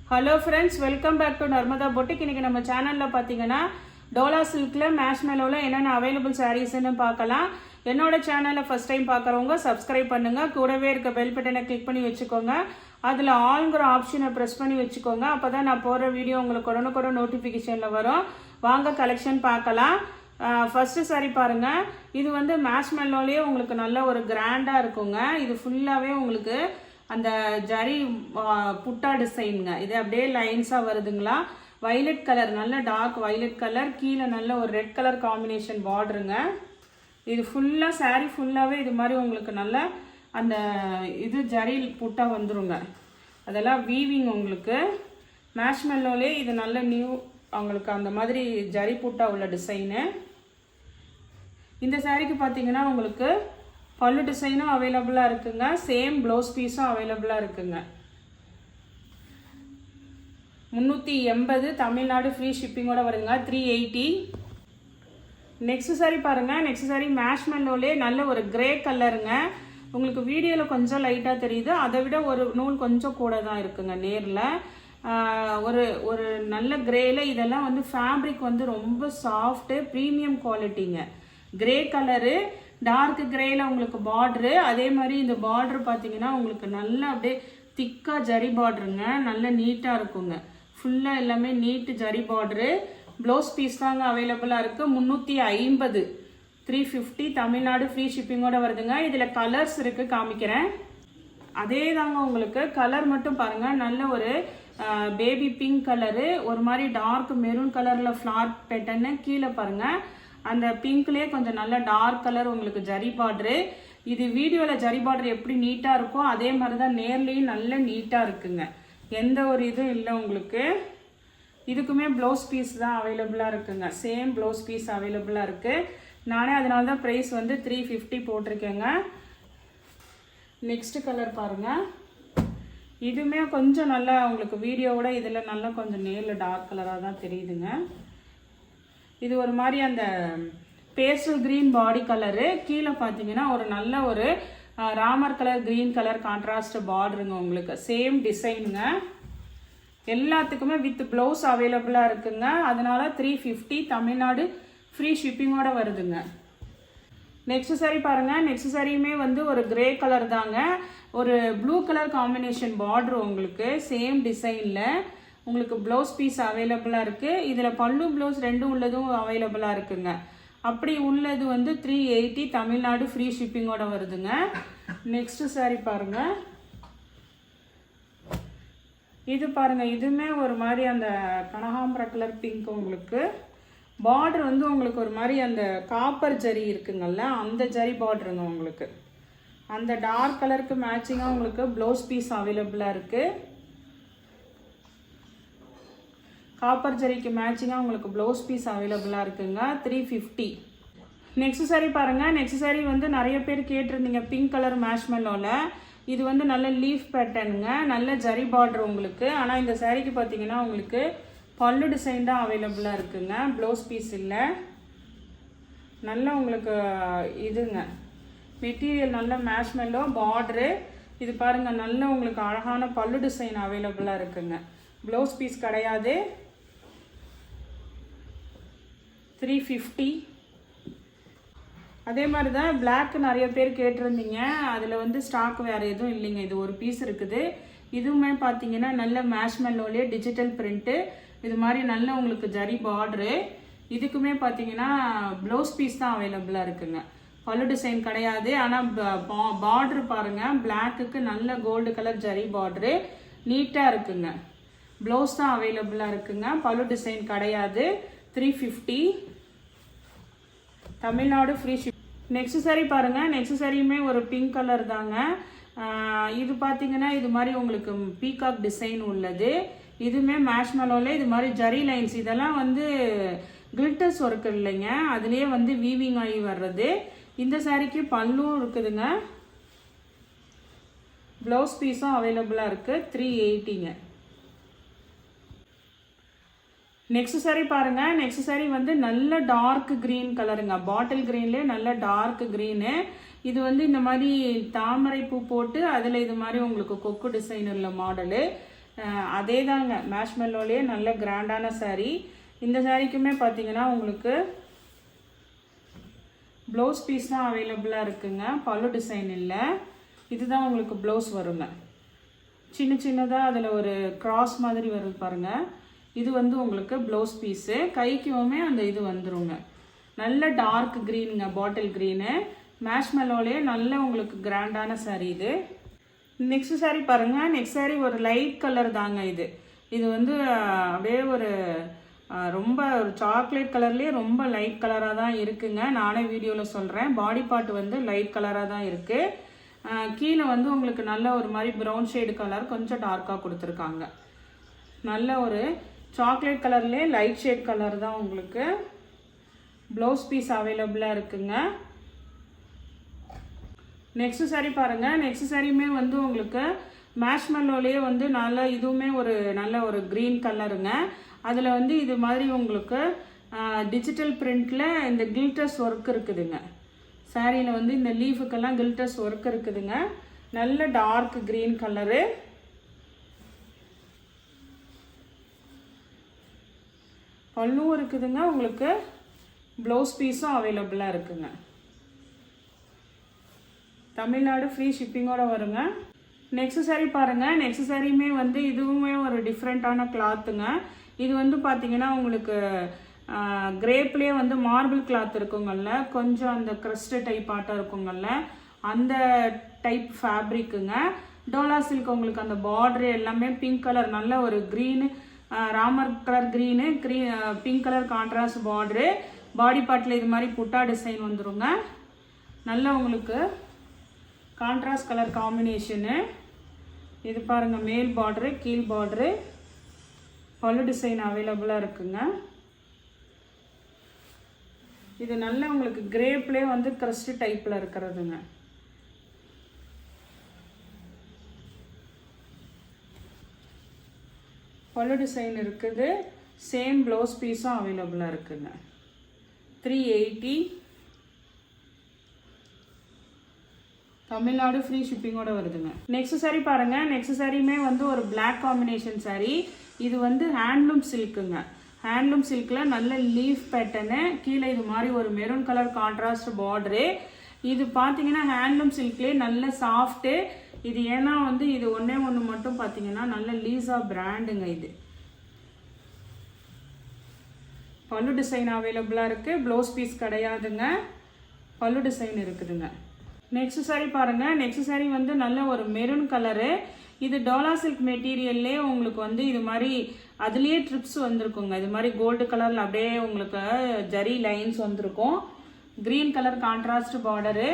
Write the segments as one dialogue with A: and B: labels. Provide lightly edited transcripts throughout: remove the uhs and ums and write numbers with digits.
A: Hello friends, welcome back to Narmada boutique. இன்றைக்கி நம்ம சேனலில் பார்த்தீங்கன்னா டோலா சில்கில் மேஷ்மெலோவில் என்னென்ன அவைலபிள் சாரீஸ்ன்னு பார்க்கலாம். என்னோட சேனலை ஃபஸ்ட் டைம் பார்க்குறவங்க சப்ஸ்கிரைப் பண்ணுங்கள். கூடவே இருக்க பெல் பட்டனை கிளிக் பண்ணி வச்சுக்கோங்க. அதில் ஆல்ங்கிற ஆப்ஷனை ப்ரெஸ் பண்ணி வச்சுக்கோங்க. அப்போ தான் நான் போடுற வீடியோ உங்களுக்கு உடனுக்குடன் நோட்டிஃபிகேஷனில் வரும். வாங்க கலெக்ஷன் பார்க்கலாம். ஃபஸ்ட்டு சாரி பாருங்கள். இது வந்து மேஷ்மெலோலேயே உங்களுக்கு நல்ல ஒரு கிராண்டாக இருக்குங்க. இது ஃபுல்லாகவே உங்களுக்கு அந்த ஜரி புட்டா டிசைனுங்க. இது அப்படியே லைன்ஸாக வருதுங்களா. வைலட் கலர், நல்ல டார்க் வைலட் கலர், கீழே நல்ல ஒரு ரெட் கலர் காம்பினேஷன் பார்டருங்க. இது ஃபுல்லாக சாரீ ஃபுல்லாகவே இது மாதிரி உங்களுக்கு நல்ல அந்த இது ஜரி புட்டா வந்துருங்க. அதெல்லாம் வீவிங் உங்களுக்கு மேஷ்மெலோலே இது நல்ல நியூ அவங்களுக்கு அந்த மாதிரி ஜரி புட்டா உள்ள டிசைனு. இந்த சாரீக்கு பார்த்தீங்கன்னா உங்களுக்கு பல்லு டிசைனும் அவைலபிளாக இருக்குங்க. சேம் ப்ளவுஸ் பீஸும் அவைலபிளாக இருக்குங்க. 380 தமிழ்நாடு ஃப்ரீ ஷிப்பிங்கோட வருதுங்க. 380. நெக்ஸ்ட் சாரி பாருங்கள். நெக்ஸ்ட் சாரி மேஷ்மெலோலே நல்ல ஒரு கிரே கலருங்க. உங்களுக்கு வீடியோவில் கொஞ்சம் லைட்டாக தெரியுது, அதை விட ஒரு நூல் கொஞ்சம் கூட தான் இருக்குங்க நேரில். ஒரு நல்ல கிரேல இதெல்லாம் வந்து ஃபேப்ரிக் வந்து ரொம்ப சாஃப்ட்டு ப்ரீமியம் குவாலிட்டிங்க. கிரே கலரு, டார்க் கிரேல உங்களுக்கு பார்டரு. அதே மாதிரி இந்த பார்டர் பார்த்தீங்கன்னா உங்களுக்கு நல்லா அப்படியே திக்காக ஜரி பார்டருங்க. நல்ல நீட்டாக இருக்குங்க. ஃபுல்லாக எல்லாமே நீட்டு ஜரி பார்டரு. ப்ளவுஸ் பீஸ் தாங்க அவைலபிளாக இருக்குது. 350, 350 தமிழ்நாடு ஃப்ரீ ஷிப்பிங்கோட வருதுங்க. இதில் கலர்ஸ் இருக்குது, காமிக்கிறேன். அதே தாங்க உங்களுக்கு கலர் மட்டும் பாருங்கள். நல்ல ஒரு பேபி பிங்க் கலரு, ஒரு மாதிரி டார்க் மெரூன் கலரில் ஃப்ளார் பேட்டர்னு. கீழே பாருங்கள் அந்த பிங்க்லேயே கொஞ்சம் நல்ல டார்க் கலர் உங்களுக்கு ஜரி பார்டரு. இது வீடியோவில் ஜரி பார்டர் எப்படி நீட்டாக இருக்கோ அதே மாதிரி தான் நேர்லேயும் நல்ல நீட்டாக இருக்குங்க. எந்த ஒரு இதுவும் இல்லை உங்களுக்கு. இதுக்குமே ப்ளவுஸ் பீஸ் தான் அவைலபிளாக இருக்குங்க. சேம் ப்ளவுஸ் பீஸ் அவைலபிளாக இருக்குது. நானே அதனால தான் ப்ரைஸ் வந்து 350 போட்டிருக்கேங்க. நெக்ஸ்ட் கலர் பாருங்கள். இதுவுமே கொஞ்சம் நல்லா உங்களுக்கு வீடியோவோட இதில் நல்லா கொஞ்சம் நேரில் டார்க் கலராக தான் தெரியுதுங்க. இது ஒரு மாதிரி அந்த பேஸ்டல் க்ரீன் பாடி கலரு. கீழே பார்த்தீங்கன்னா ஒரு நல்ல ஒரு ராமர் கலர் க்ரீன் கலர் கான்ட்ராஸ்ட் பார்டருங்க. உங்களுக்கு சேம் டிசைனுங்க. எல்லாத்துக்குமே வித் ப்ளவுஸ் அவைலபிளாக இருக்குங்க. அதனால 350 தமிழ்நாடு ஃப்ரீ ஷிப்பிங்கோட வருதுங்க. நெக்ஸ்ட் சாரி பாருங்கள். நெக்ஸ்ட் சாரியுமே வந்து ஒரு கிரே கலர் தாங்க. ஒரு ப்ளூ கலர் காம்பினேஷன் பார்டர் உங்களுக்கு சேம் டிசைனில் உங்களுக்கு ப்ளவுஸ் பீஸ் அவைலபிளாக இருக்குது. இதில் பல்லு ப்ளவுஸ் ரெண்டும் உள்ளதும் அவைலபிளாக இருக்குங்க. அப்படி உள்ளது வந்து 380 தமிழ்நாடு ஃப்ரீ ஷிப்பிங்கோட வருதுங்க. நெக்ஸ்ட் சாரி பாருங்கள். இது பாருங்கள். இதுவுமே ஒரு மாதிரி அந்த கனகாம்பர கலர் பிங்க். உங்களுக்கு பார்டர் வந்து உங்களுக்கு ஒரு மாதிரி அந்த காப்பர் ஜரி இருக்குங்கல்ல, அந்த ஜரி பார்டருங்க. உங்களுக்கு அந்த டார்க் கலருக்கு மேட்சிங்காக உங்களுக்கு ப்ளவுஸ் பீஸ் அவைலபிளாக இருக்குது. காப்பர் ஜரிக்கு மேட்சிங்காக உங்களுக்கு ப்ளவுஸ் பீஸ் அவைலபிளாக இருக்குங்க. 350. நெக்ஸ்ட் சாரி பாருங்கள். நெக்ஸ்ட் சாரி வந்து நிறைய பேர் கேட்டிருந்தீங்க பிங்க் கலர் மேஷ்மெலோவில். இது வந்து நல்ல லீஃப் பேட்டர்னுங்க. நல்ல ஜரி பார்டர் உங்களுக்கு. ஆனால் இந்த சாரிக்கு பார்த்தீங்கன்னா உங்களுக்கு பல்லு டிசைன் தான் அவைலபிளாக இருக்குங்க. ப்ளவுஸ் பீஸ் இல்லை. நல்ல உங்களுக்கு இதுங்க மெட்டீரியல் நல்ல மேஷ்மெலோ பார்டரு. இது பாருங்கள் நல்ல உங்களுக்கு அழகான பல்லு டிசைன் அவைலபிளாக இருக்குங்க. ப்ளவுஸ் பீஸ் கிடையாது. 350. அதே மாதிரி தான் பிளாக் நிறைய பேர் கேட்டிருந்தீங்க. அதில் வந்து ஸ்டாக் வேறு எதுவும் இல்லைங்க. இது ஒரு பீஸ் இருக்குது. இதுவுமே பார்த்தீங்கன்னா நல்ல மேஷ்மெலோலே டிஜிட்டல் பிரிண்ட்டு. இது மாதிரி நல்ல உங்களுக்கு ஜரி பார்டரு. இதுக்குமே பார்த்தீங்கன்னா ப்ளவுஸ் பீஸ் தான் அவைலபிளாக இருக்குங்க. பல்லு டிசைன் கிடையாது. ஆனால் பார்டரு பாருங்கள். பிளாக்குக்கு நல்ல கோல்டு கலர் ஜரி பார்டரு நீட்டாக இருக்குங்க. ப்ளவுஸ் தான் அவைலபிளாக இருக்குங்க. பல்லு டிசைன் கிடையாது. 350 Tamil Nadu free ship. Next sari பாருங்கள். நெக்ஸ்ட் சாரியுமே ஒரு பிங்க் கலர் தாங்க. இது பார்த்தீங்கன்னா இது மாதிரி உங்களுக்கு பீகாக் டிசைன் உள்ளது. இதுவுமே மேஷ்மெலோவில் இது மாதிரி ஜரி லைன்ஸ். இதெல்லாம் வந்து கிளிட்டர்ஸ் ஒர்க் இல்லைங்க, அதுலேயே வந்து வீவிங் ஆகி வர்றது. இந்த சாரிக்கு பல்லும் இருக்குதுங்க. ப்ளவுஸ் பீஸும் அவைலபிளாக இருக்குது. 380ங்க. நெக்ஸ்ட் சாரி பாருங்கள். நெக்ஸ்ட் சாரி வந்து நல்ல டார்க் க்ரீன் கலருங்க. பாட்டில் க்ரீன்லேயே நல்ல டார்க் க்ரீனு. இது வந்து இந்த மாதிரி தாமரை பூ போட்டு அதில் இது மாதிரி உங்களுக்கு கொக்கு டிசைன் உள்ள மாடலு. அதே தாங்க மேஷ்மெல்லோலேயே நல்ல கிராண்டான saree. இந்த சாரீக்குமே பார்த்தீங்கன்னா உங்களுக்கு ப்ளவுஸ் பீஸ் தான் அவைலபிளாக இருக்குங்க. பல்லு டிசைன் இல்லை. இதுதான் உங்களுக்கு ப்ளவுஸ் வருங்க. சின்ன சின்னதாக அதில் ஒரு கிராஸ் மாதிரி வருது பாருங்கள். இது வந்து உங்களுக்கு ப்ளவுஸ் பீஸு. கைக்குமே அந்த இது வந்துருங்க. நல்ல டார்க் க்ரீனுங்க, பாட்டில் க்ரீனு. மேஷ்மெல்லோலேயே நல்ல உங்களுக்கு கிராண்டான saree இது. நெக்ஸ்ட் saree பாருங்கள். நெக்ஸ்ட் saree ஒரு லைட் கலர் தாங்க. இது வந்து அப்படியே ஒரு ரொம்ப ஒரு சாக்லேட் கலர்லேயே ரொம்ப லைட் கலராக தான் இருக்குங்க. நானே வீடியோவில் சொல்கிறேன். பாடி பார்ட் வந்து லைட் கலராக தான் இருக்குது. கீழே வந்து உங்களுக்கு நல்ல ஒரு மாதிரி ப்ரௌன் ஷேடு கலர் கொஞ்சம் டார்க்காக கொடுத்துருக்காங்க. நல்ல ஒரு சாக்லேட் கலர்லேயே லைட் ஷேட் கலர் தான் உங்களுக்கு. ப்ளவுஸ் பீஸ் அவைலபிளாக இருக்குங்க. நெக்ஸ்ட் saree பாருங்கள். நெக்ஸ்ட் சாரியுமே வந்து உங்களுக்கு மேஷ்மெல்லோலேயே வந்து இதுவுமே ஒரு நல்ல ஒரு க்ரீன் கலருங்க. அதில் வந்து இது மாதிரி உங்களுக்கு டிஜிட்டல் பிரிண்டில் இந்த கில்டர்ஸ் ஒர்க் இருக்குதுங்க. சாரியில் வந்து இந்த லீஃபுக்கெல்லாம் கில்டர்ஸ் ஒர்க் இருக்குதுங்க. நல்ல டார்க் க்ரீன் கலரு. பல்லும் இருக்குதுங்க. உங்களுக்கு ப்ளவுஸ் பீஸும் அவைலபிளாக இருக்குங்க. தமிழ்நாடு ஃப்ரீ ஷிப்பிங்கோடு வருங்க. நெக்ஸ்ட் saree பாருங்கள். நெக்ஸ்ட் சாரியுமே வந்து இதுவுமே ஒரு டிஃப்ரெண்ட்டான கிளாத்துங்க. இது வந்து பார்த்தீங்கன்னா உங்களுக்கு கிரேப்லேயே வந்து மார்பிள் கிளாத் இருக்குங்கள்ல, கொஞ்சம் அந்த க்ரஸ்ட் டைப் ஆட்டம் இருக்குங்கள்ல, அந்த டைப் ஃபேப்ரிக்குங்க. டோலா சில்க் உங்களுக்கு அந்த பார்டரு எல்லாமே பிங்க் கலர், நல்ல ஒரு க்ரீனு, ராமர் colour green, pink colour contrast border. Body பார்ட்டில் இது மாதிரி புட்டா டிசைன் வந்துருங்க. நல்ல உங்களுக்கு கான்ட்ராஸ்ட் கலர் காம்பினேஷனு. இது பாருங்கள், மேல் பார்டரு, கீழ் பார்டரு. பல்லு டிசைன் அவைலபிளாக இருக்குங்க. இது நல்ல உங்களுக்கு கிரேப்லேயே வந்து க்ரஸ்ட் டைப்பில் இருக்கிறதுங்க. பல்லு டிசைன் இருக்குது. சேம் ப்ளவுஸ் பீஸும் அவைலபிளாக இருக்குங்க. 380. தமிழ்நாடு ஃப்ரீ ஷிப்பிங்கோட வருதுங்க. நெக்ஸ்ட் saree பாருங்கள். நெக்ஸ்ட் சாரியுமே வந்து ஒரு பிளாக் காம்பினேஷன் saree. இது வந்து ஹேண்ட்லூம் சில்க்குங்க. ஹேண்ட்லூம் சில்கில் நல்ல லீஃப் பேட்டர்னு, கீழே இது மாதிரி ஒரு மெரூன் கலர் கான்ட்ராஸ்ட் பார்டரு. இது பார்த்தீங்கன்னா ஹேண்ட்லூம் சில்க்லேயே நல்ல சாஃப்ட்டு. இது ஏன்னா வந்து இது ஒன்றே ஒன்று மட்டும் பார்த்தீங்கன்னா நல்ல லீஸா பிராண்டுங்க. இது பல்லு டிசைன் அவைலபிளாக இருக்குது. ப்ளவுஸ் பீஸ் கிடையாதுங்க. பல்லு டிசைன் இருக்குதுங்க. நெக்ஸ்ட் saree பாருங்கள். நெக்ஸ்ட் saree வந்து நல்ல ஒரு மெரூன் கலரு. இது டோலா சில்க் மெட்டீரியல்லே உங்களுக்கு வந்து இது மாதிரி அதுலேயே ட்ரிப்ஸ் வந்திருக்குங்க. இது மாதிரி கோல்டு கலரில் அப்படியே உங்களுக்கு ஜரி லைன்ஸ் வந்திருக்கும். Green colour contrast border.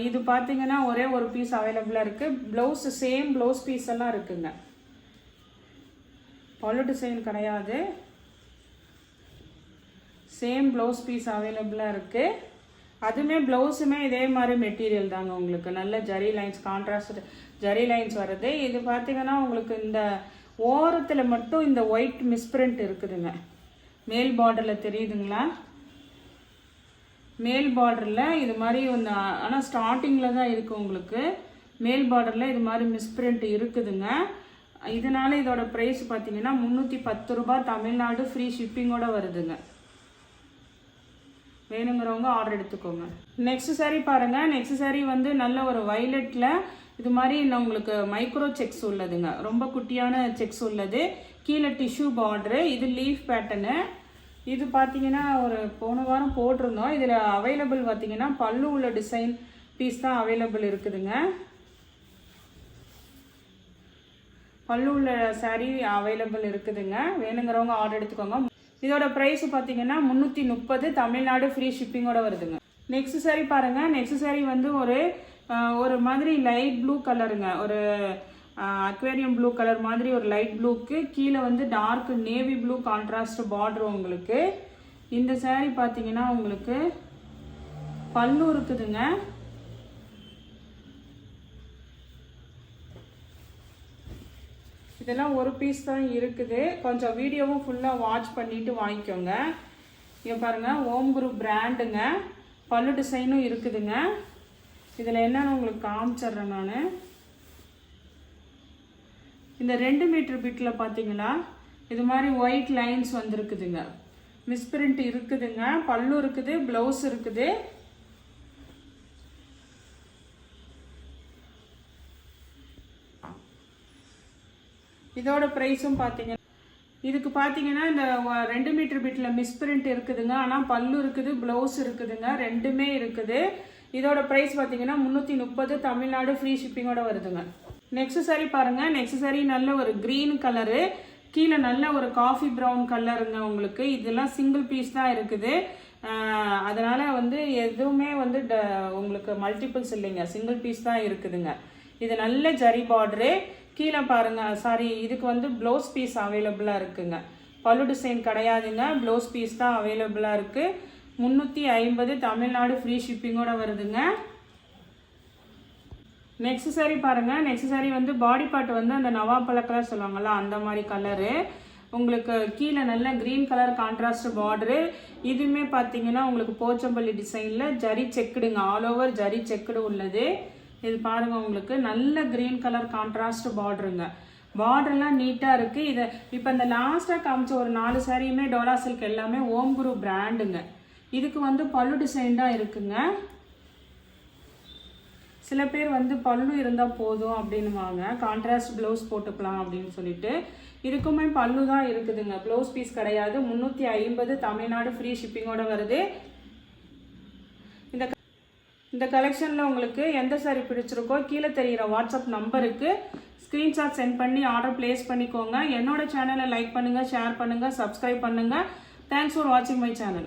A: இது பார்த்தீங்கன்னா ஒரே ஒரு பீஸ் அவைலபிளாக இருக்குது. ப்ளவுஸ் சேம் ப்ளவுஸ் பீஸ் எல்லாம் இருக்குங்க. பல்லு டிசைன் கிடையாது. சேம் ப்ளவுஸ் பீஸ் அவைலபிளாக இருக்குது. அதுவுமே ப்ளவுஸுமே இதே மாதிரி மெட்டீரியல் தாங்க. உங்களுக்கு நல்ல zari lines, contrast zari lines வருது. இது பார்த்தீங்கன்னா உங்களுக்கு இந்த ஓரத்தில் மட்டும் இந்த ஒயிட் மிஸ்பிரிண்ட் இருக்குதுங்க. மேல் பார்டரில் தெரியுதுங்களா? மேல் பார்டரில் இது மாதிரி ஒன்று, ஆனால் ஸ்டார்டிங்கில் தான் இருக்குது உங்களுக்கு. மேல் பார்டரில் இது மாதிரி மிஸ்பிரிண்ட் இருக்குதுங்க. இதனால இதோட ப்ரைஸ் பார்த்தீங்கன்னா 310 ரூபாய். தமிழ்நாடு ஃப்ரீ ஷிப்பிங்கோட வருதுங்க. வேணுங்கிறவங்க ஆர்டர் எடுத்துக்கோங்க. நெக்ஸ்ட் saree பாருங்கள். நெக்ஸ்ட் saree வந்து நல்ல ஒரு வயலட்டில் இது மாதிரி உங்களுக்கு மைக்ரோ செக்ஸ் உள்ளதுங்க. ரொம்ப குட்டியான செக்ஸ் உள்ளது. கீழே டிஷ்யூ பார்டரு. இது லீஃப் பேட்டர்னு. இது பார்த்தீங்கன்னா ஒரு போன வாரம் போட்டிருந்தோம். இதில் அவைலபிள் பார்த்தீங்கன்னா பல்லு உள்ள டிசைன் பீஸ் தான் அவைலபிள் இருக்குதுங்க. பல்லு உள்ள saree அவைலபிள் இருக்குதுங்க. வேணுங்கிறவங்க ஆர்டர் எடுத்துக்கோங்க. இதோட ப்ரைஸ் பார்த்தீங்கன்னா 330. தமிழ்நாடு ஃப்ரீ ஷிப்பிங்கோட வருதுங்க. நெக்ஸ்ட் saree பாருங்கள். நெக்ஸ்ட் saree வந்து ஒரு மாதிரி லைட் ப்ளூ கலருங்க. ஒரு அக்வேரியம் ப்ளூ கலர் மாதிரி ஒரு லைட் ப்ளூக்கு கீழே வந்து dark navy blue contrast border உங்களுக்கு. இந்த saree பார்த்தீங்கன்னா உங்களுக்கு பல்லு இருக்குதுங்க. இதெல்லாம் ஒரு பீஸ் தான் இருக்குது. கொஞ்சம் வீடியோவும் ஃபுல்லாக வாட்ச் பண்ணிவிட்டு வாங்கிக்கோங்க. இங்கே பாருங்கள், ஓம் குரூப் பிராண்டுங்க. பல்லு டிசைனும் இருக்குதுங்க. இதில் என்னென்னு உங்களுக்கு காமிச்சிட்றேன் நான். இந்த 2 மீட்டர் பிட்டில் பார்த்தீங்கன்னா இது மாதிரி ஒயிட் லைன்ஸ் வந்துருக்குதுங்க. மிஸ்பிரிண்ட் இருக்குதுங்க. பல்லு இருக்குது, ப்ளவுஸ் இருக்குது. இதோட ப்ரைஸும் பார்த்தீங்கன்னா இதுக்கு பார்த்தீங்கன்னா இந்த 2 மீட்டர் பிட்டில் மிஸ்பிரிண்ட் இருக்குதுங்க. ஆனால் பல்லு இருக்குது, ப்ளவுஸ் இருக்குதுங்க, ரெண்டுமே இருக்குது. இதோட ப்ரைஸ் பார்த்தீங்கன்னா 330 தமிழ்நாடு ஃப்ரீ ஷிப்பிங்கோட வருதுங்க. நெக்ஸ்ட் சாரி பாருங்க. நெக்ஸ்ட் சாரி நல்ல ஒரு க்ரீன் கலரு, கீழே நல்ல ஒரு காஃபி ப்ரௌன் கலருங்க. உங்களுக்கு இதெல்லாம் சிங்கிள் பீஸ் தான் இருக்குது. அதனால வந்து எதுவுமே வந்து உங்களுக்கு மல்டிபிள்ஸ் இல்லைங்க, சிங்கிள் பீஸ் தான் இருக்குதுங்க. இது நல்ல ஜரி பார்டரு. கீழே பாருங்க, சாரி இதுக்கு வந்து ப்ளவுஸ் பீஸ் அவைலபிளாக இருக்குங்க. பல்லு டிசைன் கிடையாதுங்க, ப்ளவுஸ் பீஸ் தான் அவைலபிளாக இருக்குது. 350 தமிழ்நாடு ஃப்ரீ ஷிப்பிங்கோட வருதுங்க. நெக்ஸ்ட் சாரி பாருங்க. நெக்ஸ்ட் சாரி வந்து பாடி பார்ட் வந்து அந்த நவாப்பழ கலர் சொல்லுவாங்கள்ல அந்த மாதிரி கலரு. உங்களுக்கு கீழே நல்ல க்ரீன் கலர் கான்ட்ராஸ்ட் பார்டரு. இதுவுமே பார்த்தீங்கன்னா உங்களுக்கு போச்சம்பள்ளி டிசைனில் ஜரி செக்குடுங்க, ஆல் ஓவர் ஜரி செக்குடு உள்ளது. இது பாருங்க, உங்களுக்கு நல்ல க்ரீன் கலர் கான்ட்ராஸ்ட் பார்டருங்க. பார்டர்லாம் நீட்டாக இருக்குது. இதை இப்போ இந்த லாஸ்ட்டாக காமிச்ச ஒரு 4 சாரியுமே டோலா சில்க் எல்லாமே ஓம் குரு பிராண்டுங்க. இதுக்கு வந்து பல்லு டிசைன் தான் இருக்குங்க. சில பேர் வந்து பல்லு இருந்தால் போதும் அப்படின்னுவாங்க, கான்ட்ராஸ்ட் ப்ளவுஸ் போட்டுக்கலாம் அப்படின்னு சொல்லிட்டு. இதுக்குமே பல்லு தான் இருக்குதுங்க, ப்ளவுஸ் பீஸ் கிடையாது. 350 தமிழ்நாடு ஃப்ரீ ஷிப்பிங்கோட வருது. இந்த கலெக்ஷனில் உங்களுக்கு எந்த சாரி பிடிச்சிருக்கோ கீழே தெரிகிற வாட்ஸ்அப் நம்பருக்கு ஸ்க்ரீன்ஷாட் சென்ட் பண்ணி ஆர்டர் ப்ளேஸ் பண்ணிக்கோங்க. என்னோட சேனலை லைக் பண்ணுங்கள், ஷேர் பண்ணுங்கள், சப்ஸ்கிரைப் பண்ணுங்கள். தேங்க்ஸ் ஃபார் வாட்சிங் மை சேனல்.